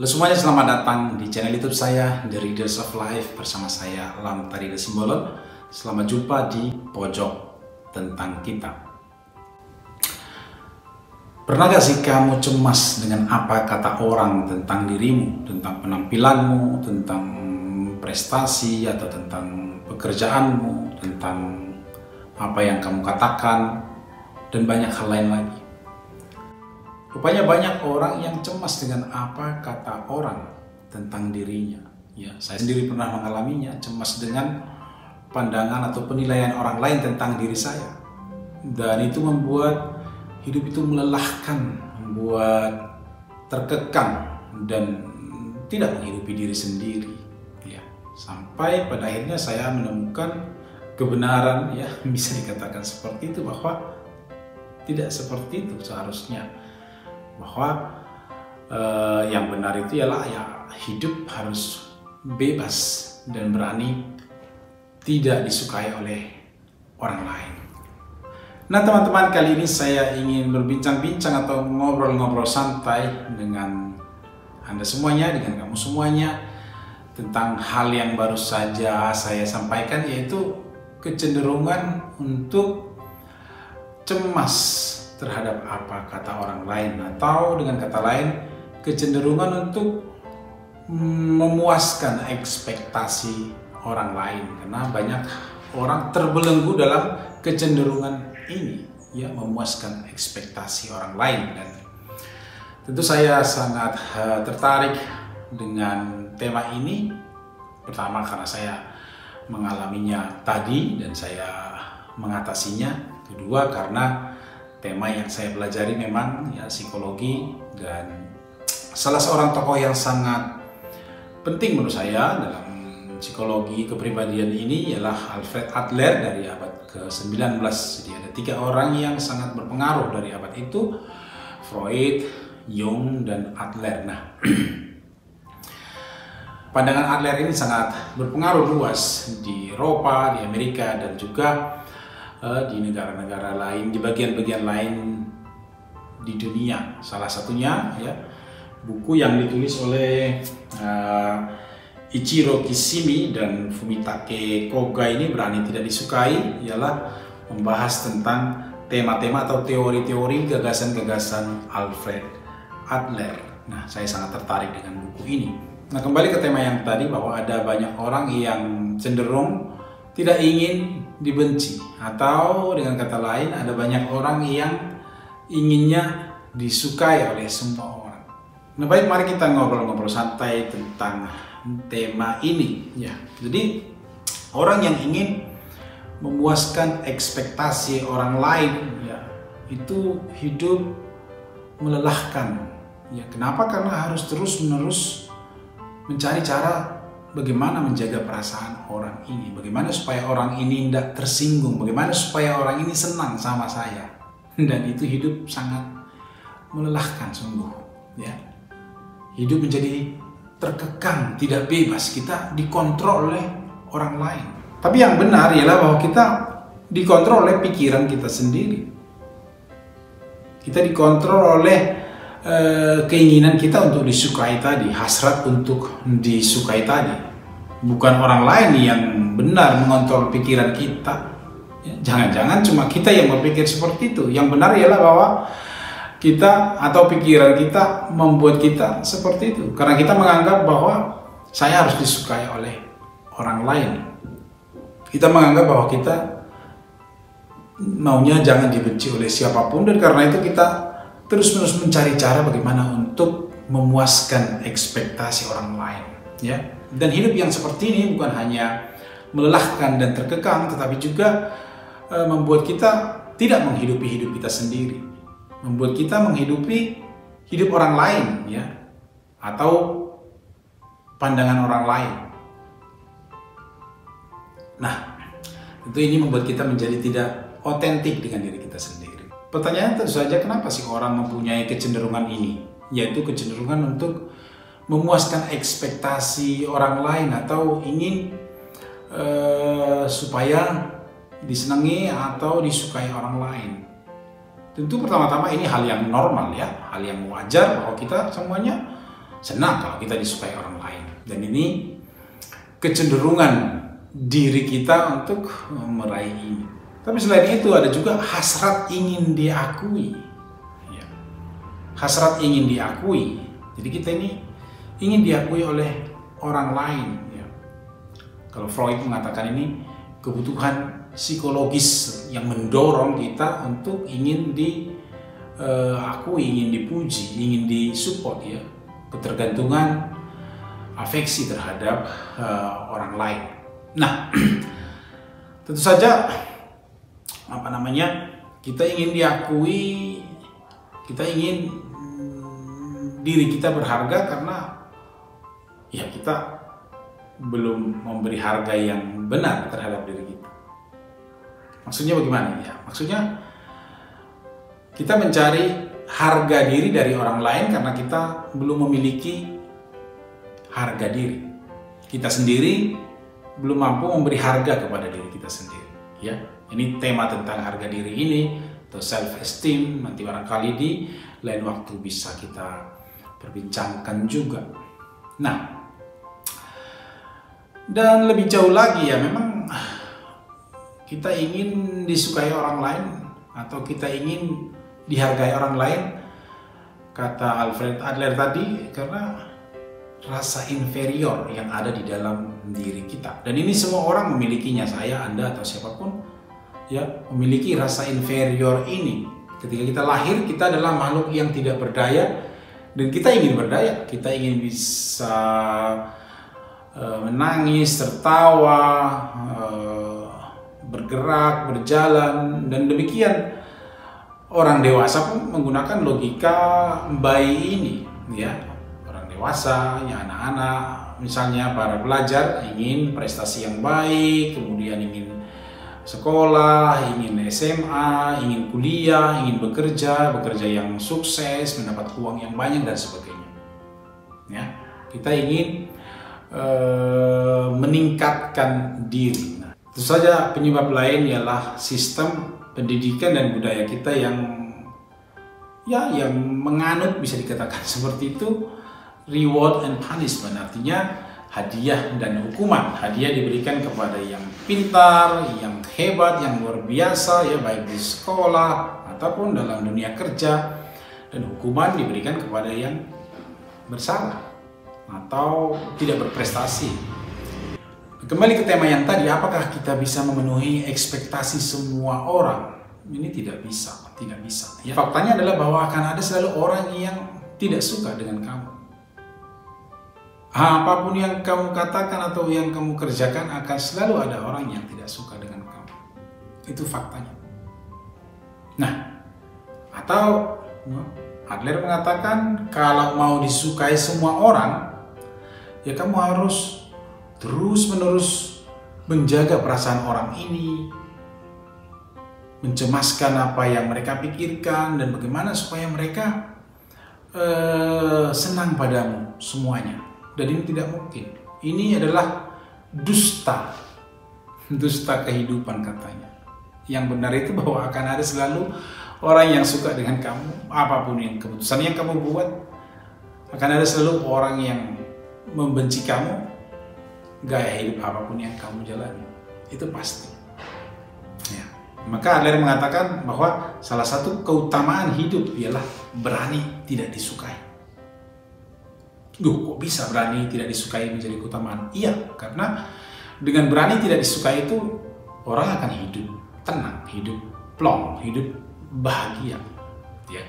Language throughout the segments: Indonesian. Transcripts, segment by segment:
Halo semuanya, selamat datang di channel YouTube saya, The Readers of Life, bersama saya Alam Tarida Simbolon. Selamat jumpa di Pojok Tentang Kita. Pernah gak sih kamu cemas dengan apa kata orang tentang dirimu, tentang penampilanmu, tentang prestasi, atau tentang pekerjaanmu, tentang apa yang kamu katakan, dan banyak hal lain lagi? Rupanya banyak orang yang cemas dengan apa kata orang tentang dirinya. Ya, saya sendiri pernah mengalaminya, cemas dengan pandangan atau penilaian orang lain tentang diri saya. Dan itu membuat hidup itu melelahkan, membuat terkekang dan tidak menghidupi diri sendiri. Ya, sampai pada akhirnya saya menemukan kebenaran, ya bisa dikatakan seperti itu, bahwa tidak seperti itu seharusnya. Bahwa yang benar itu ialah ya hidup harus bebas dan berani tidak disukai oleh orang lain. Nah teman-teman, kali ini saya ingin berbincang-bincang atau ngobrol-ngobrol santai dengan Anda semuanya, dengan kamu semuanya, tentang hal yang baru saja saya sampaikan, yaitu kecenderungan untuk cemas terhadap apa kata orang lain, atau dengan kata lain kecenderungan untuk memuaskan ekspektasi orang lain, karena banyak orang terbelenggu dalam kecenderungan ini, ya, memuaskan ekspektasi orang lain. Dan tentu saya sangat tertarik dengan tema ini, pertama karena saya mengalaminya tadi dan saya mengatasinya, kedua karena tema yang saya pelajari memang ya psikologi, dan salah seorang tokoh yang sangat penting menurut saya dalam psikologi kepribadian ini ialah Alfred Adler dari abad ke-19. Jadi ada 3 orang yang sangat berpengaruh dari abad itu: Freud, Jung, dan Adler. Nah, pandangan Adler ini sangat berpengaruh luas di Eropa, di Amerika, dan juga di negara-negara lain, di bagian-bagian lain di dunia. Salah satunya ya buku yang ditulis oleh Ichiro Kishimi dan Fumitake Koga ini, Berani Tidak Disukai, ialah membahas tentang tema-tema atau teori-teori gagasan-gagasan Alfred Adler. Nah, saya sangat tertarik dengan buku ini. Nah, kembali ke tema yang tadi, bahwa ada banyak orang yang cenderung tidak ingin dibenci, atau dengan kata lain ada banyak orang yang inginnya disukai oleh semua orang. Nah baik, mari kita ngobrol-ngobrol santai tentang tema ini, ya. Jadi orang yang ingin memuaskan ekspektasi orang lain, ya, itu hidup melelahkan. Ya, kenapa? Karena harus terus-menerus mencari cara bagaimana menjaga perasaan orang ini, bagaimana supaya orang ini tidak tersinggung, bagaimana supaya orang ini senang sama saya. Dan itu hidup sangat melelahkan sungguh, ya. Hidup menjadi terkekang, tidak bebas, kita dikontrol oleh orang lain. Tapi yang benar ialah bahwa kita dikontrol oleh pikiran kita sendiri. Kita dikontrol oleh keinginan kita untuk disukai tadi, hasrat untuk disukai tadi. Bukan orang lain yang benar mengontrol pikiran kita. Jangan-jangan cuma kita yang berpikir seperti itu. Yang benar ialah bahwa kita atau pikiran kita membuat kita seperti itu, karena kita menganggap bahwa saya harus disukai oleh orang lain. Kita menganggap bahwa kita maunya jangan dibenci oleh siapapun, dan karena itu kita terus-menerus mencari cara bagaimana untuk memuaskan ekspektasi orang lain, ya. Dan hidup yang seperti ini bukan hanya melelahkan dan terkekang, tetapi juga membuat kita tidak menghidupi hidup kita sendiri, membuat kita menghidupi hidup orang lain, ya, atau pandangan orang lain. Nah, tentu ini membuat kita menjadi tidak otentik dengan diri kita sendiri. Pertanyaan tentu saja, kenapa sih orang mempunyai kecenderungan ini? Yaitu kecenderungan untuk memuaskan ekspektasi orang lain, atau ingin supaya disenangi atau disukai orang lain. Tentu pertama-tama ini hal yang normal, ya, hal yang wajar bahwa kita semuanya senang kalau kita disukai orang lain. Dan ini kecenderungan diri kita untuk meraih ini. Tapi selain itu ada juga hasrat ingin diakui. Ya. Hasrat ingin diakui. Jadi kita ini ingin diakui oleh orang lain. Ya. Kalau Freud mengatakan ini kebutuhan psikologis yang mendorong kita untuk ingin diakui, ingin dipuji, ingin disupport, ya. Ketergantungan afeksi terhadap orang lain. Nah, tentu saja kita ingin diakui, kita ingin diri kita berharga karena ya kita belum memberi harga yang benar terhadap diri kita. Maksudnya bagaimana? Ya, maksudnya kita mencari harga diri dari orang lain karena kita belum memiliki harga diri. Kita sendiri belum mampu memberi harga kepada diri kita sendiri. Ya, ini tema tentang harga diri ini atau self esteem. Nanti barangkali di lain waktu bisa kita perbincangkan juga. Nah, dan lebih jauh lagi ya, memang kita ingin disukai orang lain atau kita ingin dihargai orang lain, kata Alfred Adler tadi, karena rasa inferior yang ada di dalam diri kita. Dan ini semua orang memilikinya, saya, Anda, atau siapapun ya memiliki rasa inferior ini. Ketika kita lahir, kita adalah makhluk yang tidak berdaya dan kita ingin berdaya. Kita ingin bisa menangis, tertawa, bergerak, berjalan, dan demikian. Orang dewasa pun menggunakan logika bayi ini, ya. Orang dewasa, ya anak-anak, misalnya para pelajar ingin prestasi yang baik, kemudian ingin sekolah, ingin SMA, ingin kuliah, ingin bekerja yang sukses, mendapat uang yang banyak dan sebagainya. Ya, kita ingin meningkatkan diri. Nah, tentu saja penyebab lain ialah sistem pendidikan dan budaya kita yang menganut, bisa dikatakan seperti itu, reward and punishment, artinya hadiah dan hukuman. Hadiah diberikan kepada yang pintar, yang hebat, yang luar biasa, ya, baik di sekolah ataupun dalam dunia kerja, dan hukuman diberikan kepada yang bersalah atau tidak berprestasi. Kembali ke tema yang tadi, apakah kita bisa memenuhi ekspektasi semua orang? Ini tidak bisa. Ya. Faktanya adalah bahwa akan ada selalu orang yang tidak suka dengan kamu. Apapun yang kamu katakan atau yang kamu kerjakan, akan selalu ada orang yang tidak suka dengan kamu. Itu faktanya. Nah, atau Adler mengatakan kalau mau disukai semua orang, ya kamu harus terus-menerus menjaga perasaan orang ini, mencemaskan apa yang mereka pikirkan, dan bagaimana supaya mereka senang padamu semuanya. Dan ini tidak mungkin. Ini adalah dusta kehidupan katanya. Yang benar itu bahwa akan ada selalu orang yang suka dengan kamu, apapun yang keputusan yang kamu buat. Akan ada selalu orang yang membenci kamu, gaya hidup apapun yang kamu jalani. Itu pasti. Ya. Maka Adler mengatakan bahwa salah satu keutamaan hidup ialah berani tidak disukai. Kok bisa berani tidak disukai menjadi keutamaan? Iya, karena dengan berani tidak disukai itu orang akan hidup tenang, hidup plong, hidup bahagia. Ya.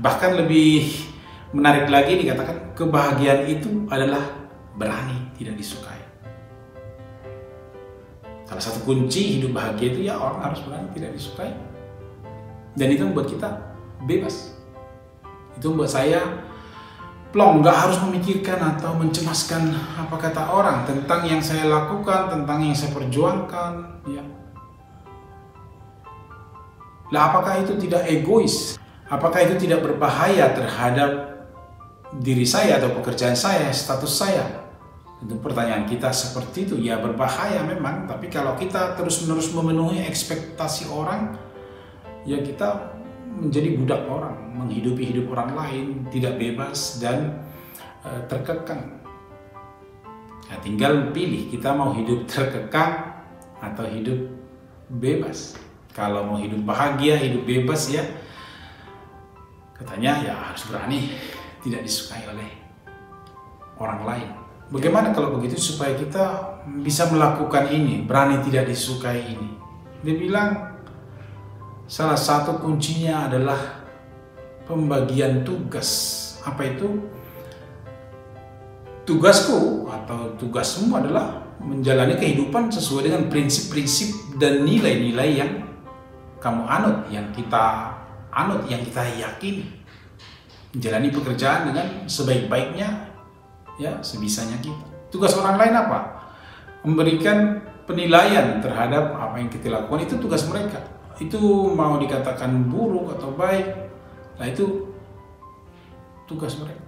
Bahkan lebih menarik lagi dikatakan kebahagiaan itu adalah berani tidak disukai. Salah satu kunci hidup bahagia itu ya orang harus berani tidak disukai. Dan itu membuat kita bebas. Itu membuat saya plong, nggak harus memikirkan atau mencemaskan apa kata orang tentang yang saya lakukan, tentang yang saya perjuangkan. Ya. Lah, apakah itu tidak egois? Apakah itu tidak berbahaya terhadap diri saya atau pekerjaan saya, status saya? Tentu pertanyaan kita seperti itu. Ya, berbahaya memang, tapi kalau kita terus-menerus memenuhi ekspektasi orang, ya kita menjadi budak orang, menghidupi hidup orang lain, tidak bebas, dan terkekang. Nah, tinggal pilih kita mau hidup terkekang atau hidup bebas. Kalau mau hidup bahagia, hidup bebas ya, katanya ya harus berani tidak disukai oleh orang lain. Bagaimana kalau begitu supaya kita bisa melakukan ini, berani tidak disukai ini? Dia bilang salah satu kuncinya adalah pembagian tugas. Apa itu? Tugasku atau tugasmu adalah menjalani kehidupan sesuai dengan prinsip-prinsip dan nilai-nilai yang kamu anut, yang kita anut, yang kita yakini. Menjalani pekerjaan dengan sebaik-baiknya, ya sebisanya kita. Tugas orang lain apa? Memberikan penilaian terhadap apa yang kita lakukan, itu tugas mereka. Itu mau dikatakan buruk atau baik, nah itu tugas mereka.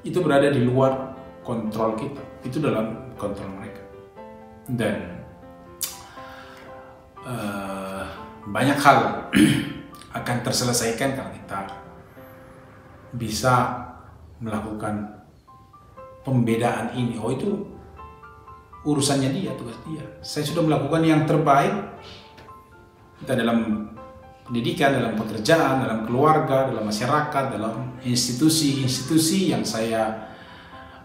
Itu berada di luar kontrol kita, itu dalam kontrol mereka. Dan banyak hal akan terselesaikan kalau kita bisa melakukan pembedaan ini. Oh, itu urusannya dia, tugas dia. Saya sudah melakukan yang terbaik, kita dalam pendidikan, dalam pekerjaan, dalam keluarga, dalam masyarakat, dalam institusi-institusi yang saya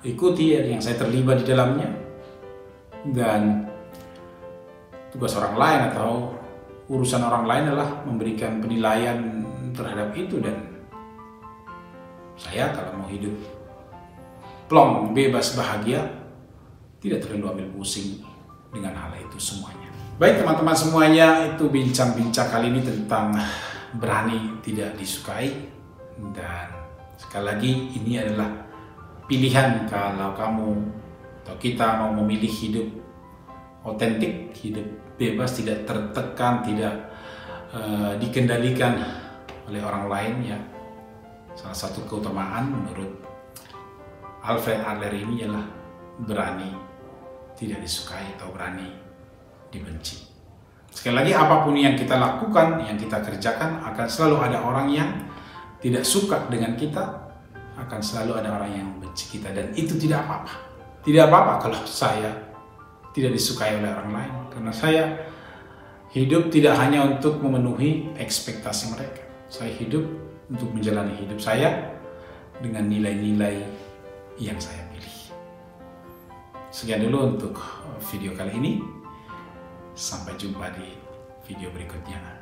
ikuti, yang saya terlibat di dalamnya. Dan tugas orang lain atau urusan orang lain adalah memberikan penilaian terhadap itu. Dan saya kalau mau hidup plong, bebas, bahagia, tidak terlalu ambil pusing dengan hal itu semuanya. Baik teman-teman semuanya, itu bincang-bincang kali ini tentang berani tidak disukai. Dan sekali lagi ini adalah pilihan kalau kamu atau kita mau memilih hidup otentik, hidup bebas, tidak tertekan, tidak dikendalikan oleh orang lain ya. Salah satu keutamaan menurut Alfred Adler ini adalah berani tidak disukai atau berani dibenci. Sekali lagi, apapun yang kita lakukan, yang kita kerjakan, akan selalu ada orang yang tidak suka dengan kita, akan selalu ada orang yang membenci kita, dan itu tidak apa-apa. Tidak apa-apa kalau saya tidak disukai oleh orang lain, karena saya hidup tidak hanya untuk memenuhi ekspektasi mereka. Saya hidup untuk menjalani hidup saya dengan nilai-nilai yang saya pilih. Sekian dulu untuk video kali ini. Sampai jumpa di video berikutnya.